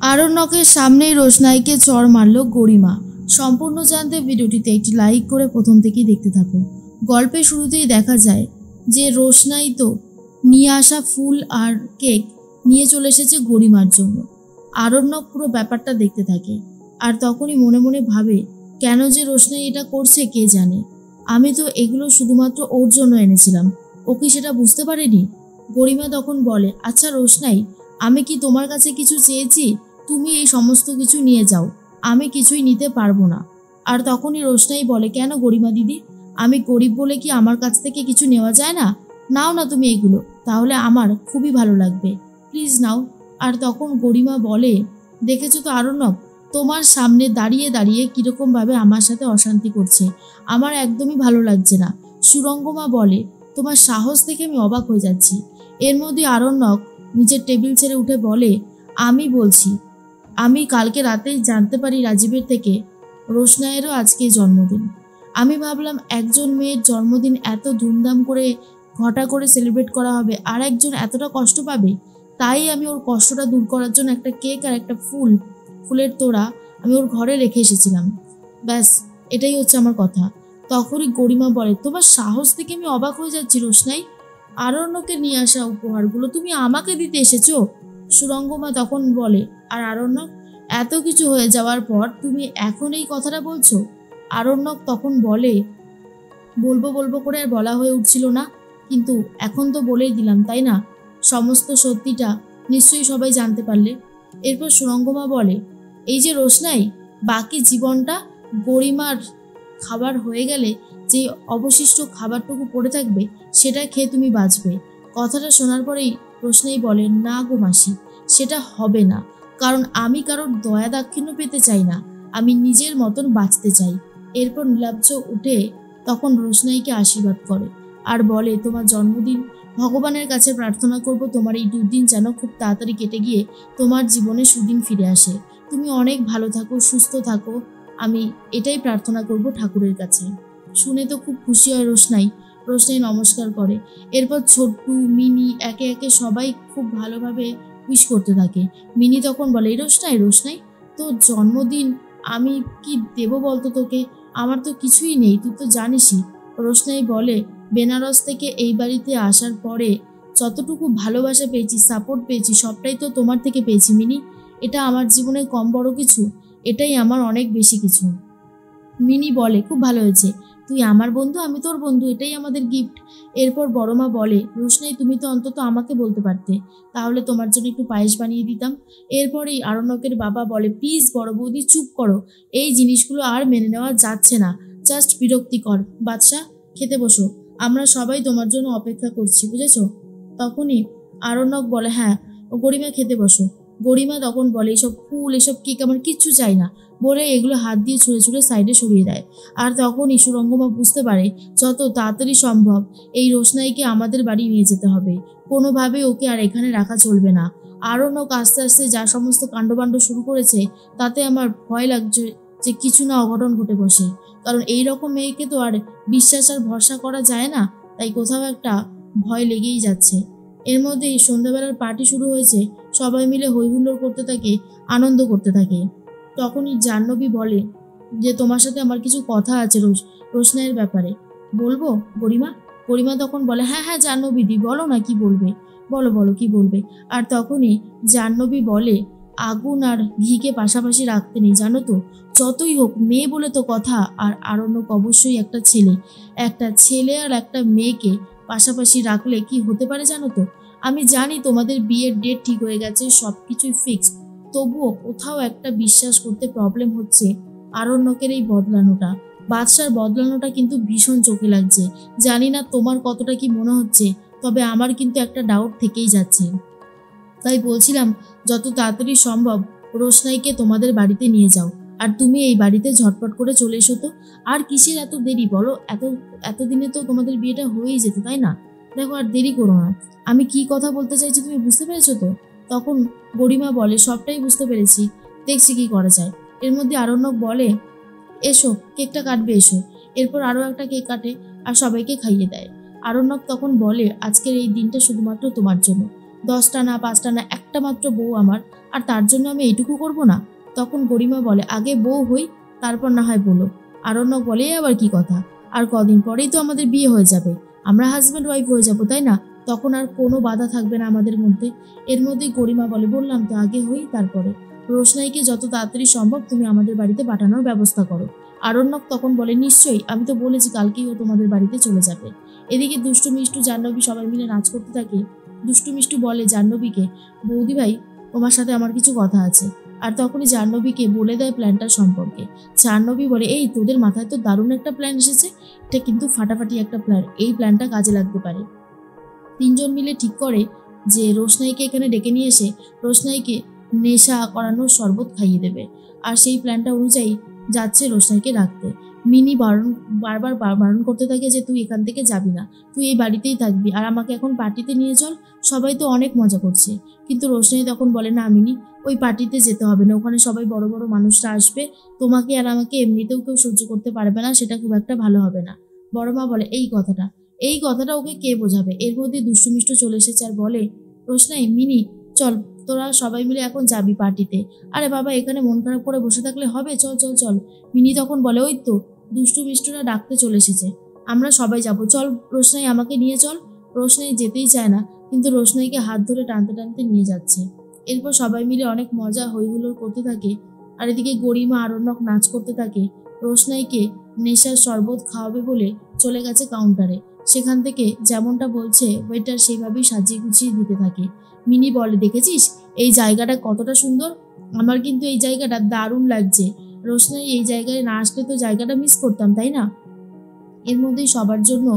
আরণ্যকের সামনেই রোশনাইকে চড় মারল গরিমা। সম্পূর্ণ জানতে ভিডিওটিতে একটি লাইক করে প্রথম থেকেই দেখতে থাকুন। গল্পের শুরুতেই দেখা যায় যে রোশনাই তো নিয়ে আসা ফুল আর কেক নিয়ে চলে এসেছে গরিমার জন্য। আরণ্যক পুরো ব্যাপারটা দেখতে থাকে আর তখনই মনে মনে ভাবে, কেন যে রোশনাই এটা করছে কে জানে। আমি তো এগুলো শুধুমাত্র ওর জন্য এনেছিলাম, ও কি সেটা বুঝতে পারেনি? গরিমা তখন বলে, আচ্ছা রোশনাই, আমি কি তোমার কাছে কিছু চেয়েছি? তুমি এই সমস্ত কিছু নিয়ে যাও, আমি কিছুই নিতে পারবো না। আর তখনই রোশনাই বলে, কেন গরিমা দিদি, আমি গরিব বলে কি আমার কাছ থেকে কিছু নেওয়া যায় না? নাও না তুমি এগুলো, তাহলে আমার খুবই ভালো লাগবে, প্লিজ নাও। আর তখন গরিমা বলে, দেখেছো তো আরণ্যক, তোমার সামনে দাঁড়িয়ে দাঁড়িয়ে কীরকমভাবে আমার সাথে অশান্তি করছে, আমার একদমই ভালো লাগছে না। সুরঙ্গমা বলে, তোমার সাহস দেখে আমি অবাক হয়ে যাচ্ছি। এর মধ্যে আরণ্যক নিজের টেবিল ছেড়ে উঠে বলে, আমি বলছি, আমি কালকে রাতেই জানতে পারি রাজীবের থেকে রোশনাইয়েরও আজকে জন্মদিন। আমি ভাবলাম একজন মেয়ের জন্মদিন এত ধুমধাম করে ঘটা করে সেলিব্রেট করা হবে আর একজন এতটা কষ্ট পাবে, তাই আমি ওর কষ্টটা দূর করার জন্য একটা কেক আর একটা ফুলের তোড়া আমি ওর ঘরে রেখে এসেছিলাম। ব্যাস, এটাই হচ্ছে আমার কথা। তখনই গরিমা বলে, তোমার সাহস থেকে আমি অবাক হয়ে যাচ্ছি রোশনাই, আরণ্যকে নিয়ে আসা উপহারগুলো তুমি আমাকে দিতে এসেছো? সুরঙ্গমা তখন বলে, আর আরণ্যক, এত কিছু হয়ে যাওয়ার পর তুমি এখন এই কথাটা বলছো? আরণ্যক তখন বলে, বলবো বলবো করে আর বলা হয়ে উঠছিল না, কিন্তু এখন তো বলেই দিলাম, তাই না? সমস্ত সত্যিটা নিশ্চয়ই সবাই জানতে পারলে। এরপর সুরঙ্গমা বলে, এই যে রোশনাই, বাকি জীবনটা গরিমার খাবার হয়ে গেলে যে অবশিষ্ট খাবারটুকু পড়ে থাকবে সেটা খেয়ে তুমি বাঁচবে। কথাটা শোনার পরেই রোশনাই বলে, না গো মাসি, সেটা হবে না, কারণ আমি কারোর দয়া দাক্ষিণ্য পেতে চাই না, আমি নিজের মতন বাঁচতে চাই। এরপর নীলাব্জ উঠে তখন রোশনাইকে আশীর্বাদ করে আর বলে, তোমার জন্মদিন, ভগবানের কাছে প্রার্থনা করব তোমার এই দুদিন যেন খুব তাড়াতাড়ি কেটে গিয়ে তোমার জীবনে সুদিন ফিরে আসে, তুমি অনেক ভালো থাকো, সুস্থ থাকো, আমি এটাই প্রার্থনা করব ঠাকুরের কাছে। শুনে তো খুব খুশি হয় রোশনাই নমস্কার করে। এরপর ছোট্টু, মিনি একে একে সবাই খুব ভালোভাবে উইশ করতে থাকে। মিনি তখন বলে, রোশনাই, তোর জন্মদিন আমি কি দেবো বলতো তোকে, আমার তো কিছুই নেই, তুই তো জানিসই। রোশনাই বলে, বেনারস থেকে এই বাড়িতে আসার পরে যতটুকু ভালোবাসা পেয়েছি, সাপোর্ট পেয়েছি, সবটাই তো তোমার থেকে পেয়েছি মিনি, এটা আমার জীবনে কম বড় কিছু, এটাই আমার অনেক বেশি কিছু। মিনি বলে, খুব ভালো হয়েছে, তুই আমার বন্ধু, আমি তোর বন্ধু, এটাই আমাদের গিফট। এরপর বড়মা বলে, রোশনাই তুমি তো অন্তত আমাকে বলতে পারতে, তাহলে তোমার জন্য একটু পায়েস বানিয়ে দিতাম। এরপরেই আরণ্যকের বাবা বলে, প্লিজ বড় বৌদি চুপ করো, এই জিনিসগুলো আর মেনে নেওয়া যাচ্ছে না, জাস্ট বিরক্তিকর। বাদশা, খেতে বসো, আমরা সবাই তোমার জন্য অপেক্ষা করছি, বুঝেছো? তখনই আরণ্যক বলে, হ্যাঁ ও গরিমা, খেতে বসো। গরিমা তখন বলে, এসব ফুল, এসব কেক আমার কিচ্ছু চাই না, বলে এগুলো হাত দিয়ে ছুঁড়ে ছুঁড়ে সাইডে সরিয়ে দেয়। আর তখনই সুরঙ্গমা বুঝতে পারে যত তাড়াতাড়ি সম্ভব এই রোশনাইকে আমাদের বাড়ি নিয়ে যেতে হবে, কোনোভাবে ওকে আর এখানে রাখা চলবে না। আরণ্যক আস্তে আস্তে যা সমস্ত কাণ্ডবাণ্ড শুরু করেছে তাতে আমার ভয় লাগছে যে কিছু না অঘটন ঘটে বসে, কারণ এই রকম মেয়েকে তো আর বিশ্বাস আর ভরসা করা যায় না, তাই কোথাও একটা ভয় লেগেই যাচ্ছে। এর মধ্যেই সন্ধ্যাবেলার পার্টি শুরু হয়েছে, সবাই মিলে হইহুল্লোড় করতে থাকে, আনন্দ করতে থাকে। তখনই জাহ্নবী বলে যে, তোমার সাথে আমার কিছু কথা আছে রোশনাইয়ের ব্যাপারে, বলবো গরিমা? গরিমা তখন বলে, হ্যাঁ হ্যাঁ জাহ্নবীদি, বলো না, কি বলবে, বলো বলো কি বলবে। আর তখনই জাহ্নবী বলে, আগুন আর ঘিকে পাশাপাশি রাখতে নেই, জানো তো, যতই হোক মেয়ে বলে তো কথা, আর আরণ্যক অবশ্যই একটা ছেলে আর একটা মেয়েকে পাশাপাশি রাখলে কি হতে পারে জানো তো? আমি জানি তোমাদের বিয়ের ডেট ঠিক হয়ে গেছে, সব কিছুই ফিক্সড, তবুও কোথাও একটা বিশ্বাস করতে প্রবলেম হচ্ছে। আরণ্যকের এই বদলানোটা, বাদশার বদলানোটা কিন্তু ভীষণ চোখে লাগছে। জানি না তোমার কতটা কি মনে হচ্ছে, তবে আমার কিন্তু একটা ডাউট থেকেই যাচ্ছে। তাই বলছিলাম যত তাড়াতাড়ি সম্ভব রোশনাইকে তোমাদের বাড়িতে নিয়ে যাও, আর তুমি এই বাড়িতে ঝটপট করে চলে এসো তো। আর কিসের এত দেরি বলো, এতদিনে তো তোমাদের বিয়েটা হয়েই যেত, তাই না? দেখো আর দেরি করো না, আমি কি কথা বলতে চাইছি তুমি বুঝতে পেরেছো তো? তখন গরিমা বলে, সবটাই বুঝতে পেরেছি, দেখছি কি করা যায়। এর মধ্যে আরণ্যক বলে, এসো কেকটা কাটবে এসো। এরপর আরও একটা কেক কাটে আর সবাইকে খাইয়ে দেয়। আরণ্যক তখন বলে, আজকের এই দিনটা শুধুমাত্র তোমার জন্য, 10টা না 5টা না, একটা মাত্র বউ আমার, আর তার জন্য আমি এইটুকু করব না? তখন গরিমা বলে, আগে বউ হই, তারপর না হয় বলো। আরণ্যক বলে, এ আবার কি কথা? আর কদিন পরেই তো আমাদের বিয়ে হয়ে যাবে, আমরা হাজব্যান্ড ওয়াইফ হয়ে যাবো, তাই না? তখন আর কোনো বাধা থাকবে না আমাদের মধ্যে। এর মধ্যেই গরিমা বলে, বললাম তো আগে হই তারপরে। রোশনাইকে যত তাড়াতাড়ি সম্ভব তুমি আমাদের বাড়িতে পাঠানোর ব্যবস্থা করো। আরণ্যক তখন বলে, নিশ্চয়ই, আমি তো বলেছি কালকেই ও তোমাদের বাড়িতে চলে যাবে। এদিকে দুষ্টু মিষ্টু জাহ্নবী সবাই মিলে নাচ করতে থাকে। দুষ্টু মিষ্টু বলে জাহ্নবীকে, বৌদি ভাই, তোমার সাথে আমার কিছু কথা আছে। আর তখনই জাহ্নবীকে বলে দেয় প্ল্যানটা সম্পর্কে। জাহ্নবী বলে, এই তোদের মাথায় তো দারুণ একটা প্ল্যান এসেছে, এটা কিন্তু ফাটাফাটি একটা প্ল্যান, এই প্ল্যানটা কাজে লাগতে পারে। তিনজন মিলে ঠিক করে যে রোশনাইকে এখানে ডেকে নিয়ে এসে রোশনাইকে নেশা করানোর শরবত খাইয়ে দেবে। আর সেই প্ল্যানটা অনুযায়ী যাচ্ছে রোশনাইকে রাখতে। মিনি বারবার বারণ করতে থাকে যে তুই এখান থেকে যাবি না, তুই এই বাড়িতেই থাকবি, আর আমাকে এখন পার্টিতে নিয়ে চল, সবাই তো অনেক মজা করছে। কিন্তু রোশনাই তখন বলে, না মিনি, ওই পার্টিতে যেতে হবে না, ওখানে সবাই বড় বড় মানুষরা আসবে, তোমাকে আর আমাকে এমনিতেও কেউ সহ্য করতে পারবে না, সেটা খুব একটা ভালো হবে না। বড় মা বলে, এই কথাটা ওকে কে বোঝাবে? এর মধ্যে দুষ্টু মিষ্টু চলে এসেছে আর বলে, রোশনাই, মিনি, চল, তোরা সবাই মিলে এখন যাবি পার্টিতে। আরে বাবা, এখানে মন খারাপ করে বসে থাকলে হবে? চল চল চল। মিনি তখন বলে, ওই তো দুষ্টু মিষ্টুরা ডাকতে চলে এসেছে, আমরা সবাই যাব, চল রোশনাই, আমাকে নিয়ে চল। রোশনাই যেতেই চায় না, কিন্তু রোশনাইকে হাত ধরে টানতে টানতে নিয়ে যাচ্ছে। এরপর সবাই মিলে অনেক মজা হইহুল্লোড় করতে থাকে। আর এদিকে গরিমা আরণ্যক নাচ করতে থাকে। রোশনাইকে নেশার শরবত খাওয়াবে বলে চলে গেছে কাউন্টারে। সেখান থেকে যেমনটা বলছে ওয়েটার সেইভাবেই সাজিয়ে গুছিয়ে দিতে থাকে। মিনি বলে, দেখেছিস এই জায়গাটা কতটা সুন্দর? আমার কিন্তু এই জায়গাটা দারুণ লাগছে। রোশনাই এই জায়গায় না আসলে তো জায়গাটা মিস করতাম, তাই না? এর মধ্যেই সবার জন্য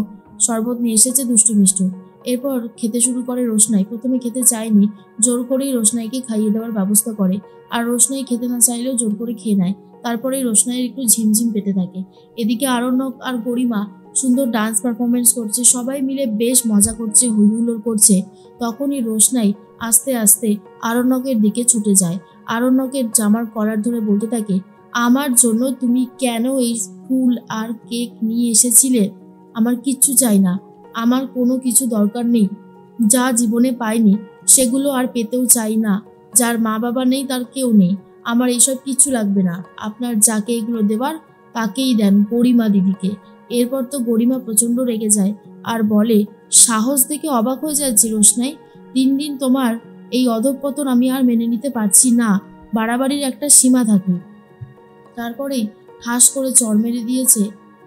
শরবত নিয়ে এসেছে দুষ্টু মিষ্টু। এরপর খেতে শুরু করে রোশনাই। প্রথমে খেতে চায়নি, জোর করেই রোশনাইকে খাইয়ে দেওয়ার ব্যবস্থা করে। আর রোশনাই খেতে না চাইলেও জোর করে খেয়ে নেয়। তারপরেই রোশনাইয়ের একটু ঝিমঝিম পেতে থাকে। এদিকে আরণ্যক আর গরিমা সুন্দর ডান্স পারফরমেন্স করছে, সবাই মিলে বেশ মজা করছে, হইহুল্লোড় করছে। তখনই রোশনাই আস্তে আস্তে আরণ্যকের দিকে ছুটে যায়। আরণ্যকের জামার কলার ধরে বলতে থাকে, আমার জন্য তুমি কেন এই ফুল আর কেক নিয়ে এসেছিলে? আমার কিচ্ছু চাই না, আমার কোনো কিছু দরকার নেই। যা জীবনে পাইনি সেগুলো আর পেতেও চাই না। যার মা বাবা নেই তার কেউ নেই, আমার এসব কিছু লাগবে না। আপনার যাকে এগুলো দেবার তাকেই দেন, গরিমা দিদিকে। এরপর তো গরিমা প্রচণ্ড রেগে যায় আর বলে, সাহস দেখে অবাক হয়ে যাচ্ছি রোশনাই, দিন দিন তোমার এই অধঃপতন আমি আর মেনে নিতে পারছি না, বাড়াবাড়ির একটা সীমা থাকে। তারপরেই ঠাস করে চড় মেরে দিয়েছে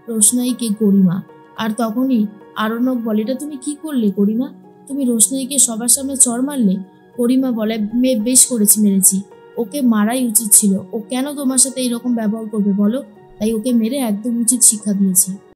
রোশনাইকে গরিমা। আর তখনই আরণ্যক বলে, এটা তুমি কি করলে গরিমা? তুমি রোশনাইকে সবার সামনে চড় মারলে? গরিমা বলে, বেশ করেছি, মেরেছি, ওকে মারাই উচিত ছিল। ও কেন তোমার সাথে এইরকম ব্যবহার করবে বলো? তাই ওকে মেরে একদম উচিত শিক্ষা দিয়েছি।